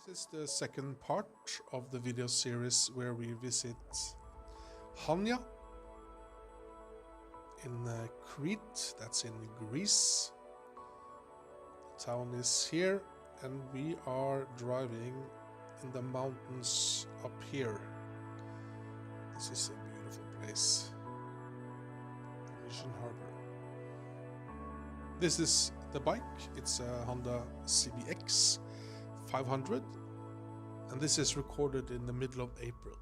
This is the second part of the video series where we visit Chania in Crete, that's in Greece. The town is here and we are driving in the mountains up here. This is a beautiful place, Mission Harbor. This is the bike, it's a Honda CBX 500, and this is recorded in the middle of April.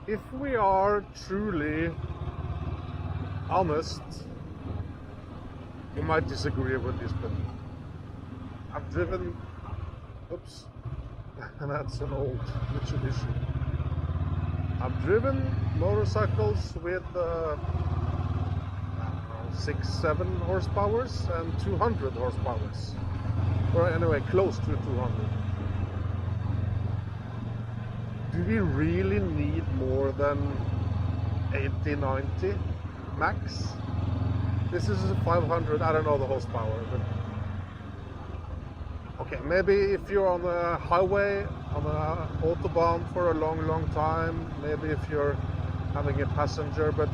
If we are truly honest, you might disagree with this, but I've driven, oops, that's an old Mitsubishi. I've driven motorcycles with 6-7 horsepowers and 200 horsepowers, or anyway close to 200. Do we really need more than 80, 90 max? This is a 500, I don't know the horsepower, but okay, maybe if you're on a highway, on a autobahn for a long time, maybe if you're having a passenger, but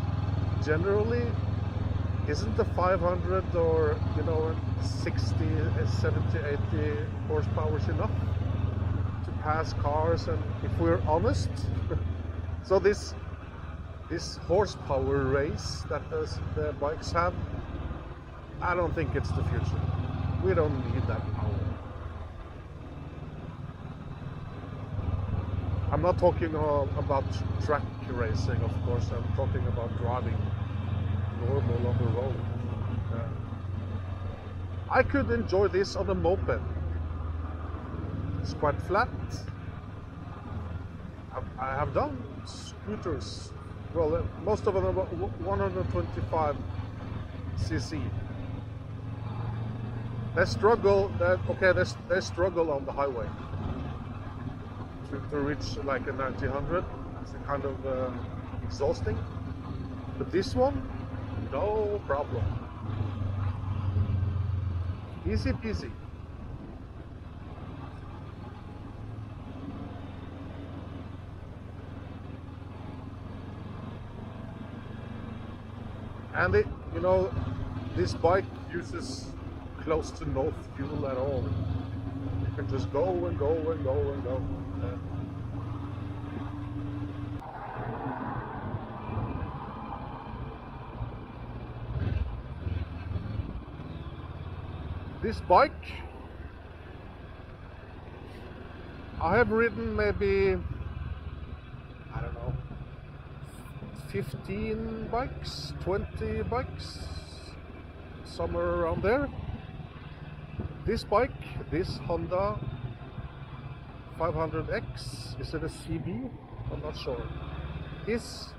generally, isn't the 500 or, 60, 70, 80 horsepower enough to pass cars? And if we're honest, so this horsepower race that the bikes have, I don't think it's the future. We don't need that power. I'm not talking about track racing, of course. I'm talking about driving normal on the road. I could enjoy this on a moped. It's quite flat. I have done scooters. Well, most of them are 125 cc. They struggle. They struggle on the highway to reach like a 1900. It's kind of exhausting. But this one, no problem. Easy peasy. And this bike uses close to no fuel at all. You can just go and go and go and go. This bike, I have ridden maybe, I don't know, 15 bikes, 20 bikes, somewhere around there. This bike, this Honda 500X, is it a CB? I'm not sure. Is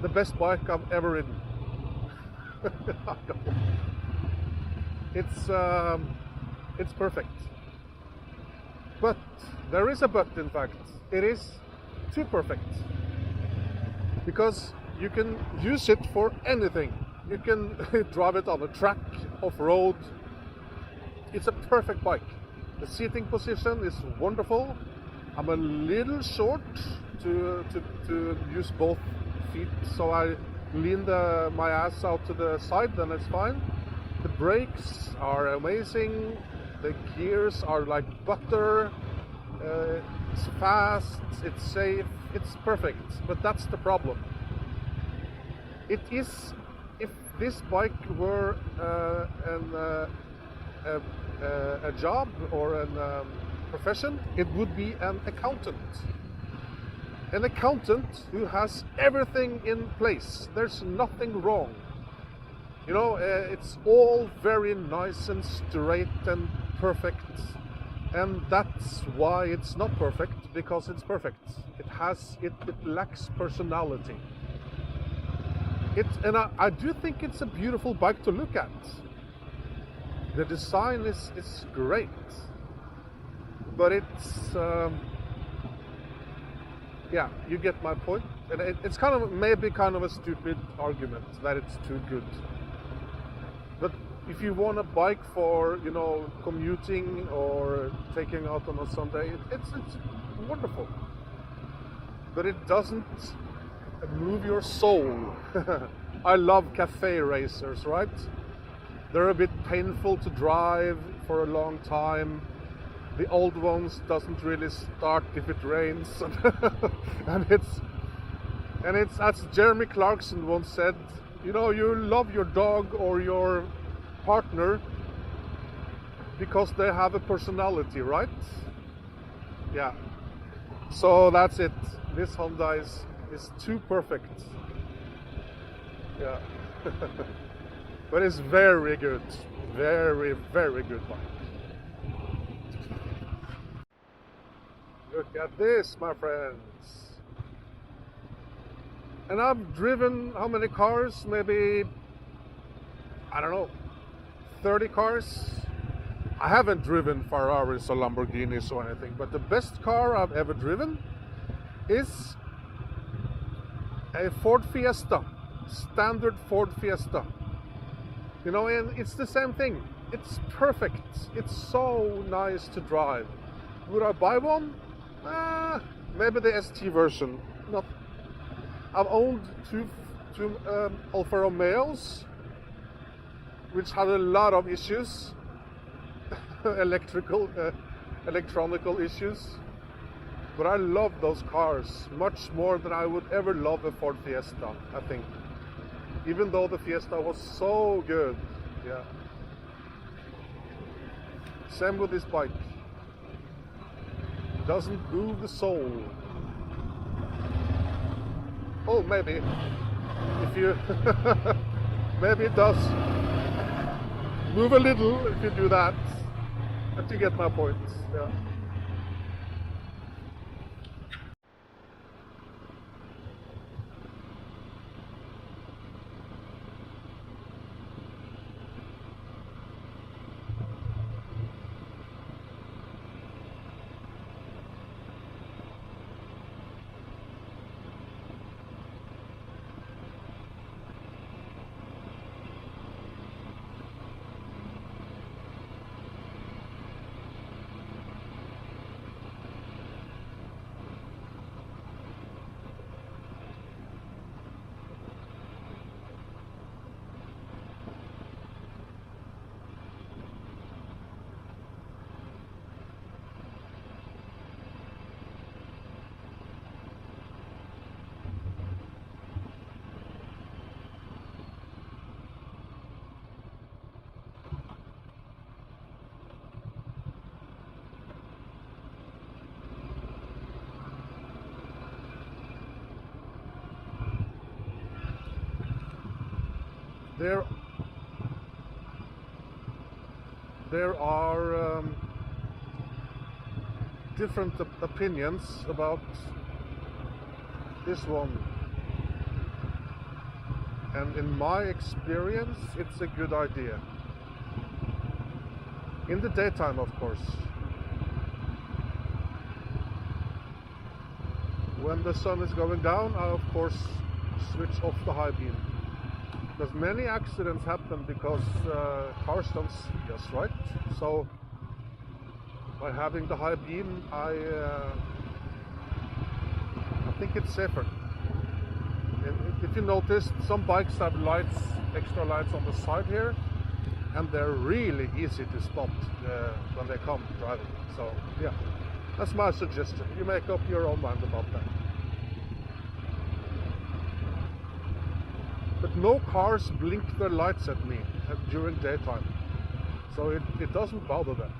the best bike I've ever ridden. It's perfect. But there is a but, in fact. It is too perfect. Because you can use it for anything. You can drive it on a track, off-road. It's a perfect bike. The seating position is wonderful. I'm a little short to use both feet, so I lean my ass out to the side, then it's fine. The brakes are amazing. The gears are like butter. It's fast, it's safe, it's perfect. But that's the problem. It is, if this bike were a job or a profession, it would be an accountant. An accountant who has everything in place. There's nothing wrong. You know, it's all very nice and straight and perfect. And that's why it's not perfect, because it's perfect. It lacks personality. And I do think it's a beautiful bike to look at. The design is great, but it's yeah, you get my point. And it's kind of maybe kind of a stupid argument that it's too good. But if you want a bike for, you know, commuting or taking out on a Sunday, it's wonderful. But it doesn't move your soul. I love cafe racers, right? They're a bit painful to drive for a long time. The old ones doesn't really start if it rains. and it's as Jeremy Clarkson once said, you know, you love your dog or your partner because they have a personality, right? Yeah. So that's it. This Honda is too perfect. Yeah. But it's very good. Very, very good bike. Look at this, my friends. And I've driven how many cars? Maybe, I don't know, 30 cars. I haven't driven Ferraris or Lamborghinis or anything, but the best car I've ever driven is a Ford Fiesta, standard Ford Fiesta. You know, and it's the same thing. It's perfect. It's so nice to drive. Would I buy one? Maybe the ST version. Not. I've owned two Alfa Romeos, which had a lot of issues, electronical issues. But I love those cars much more than I would ever love a Ford Fiesta, I think. Even though the Fiesta was so good, yeah. Same with this bike. Doesn't move the soul. Oh, maybe. If you... maybe it does. Move a little if you do that. But you get my point, yeah. There are different opinions about this one, and in my experience it's a good idea. In the daytime, of course. when the sun is going down, I of course switch off the high beam. Because many accidents happen because cars don't see us, right? So by having the high beam, I think it's safer. And if you notice, some bikes have lights, extra lights on the side here, and they're really easy to spot when they come driving. So yeah, that's my suggestion. You make up your own mind about that. But no cars blink their lights at me during daytime, so it doesn't bother them.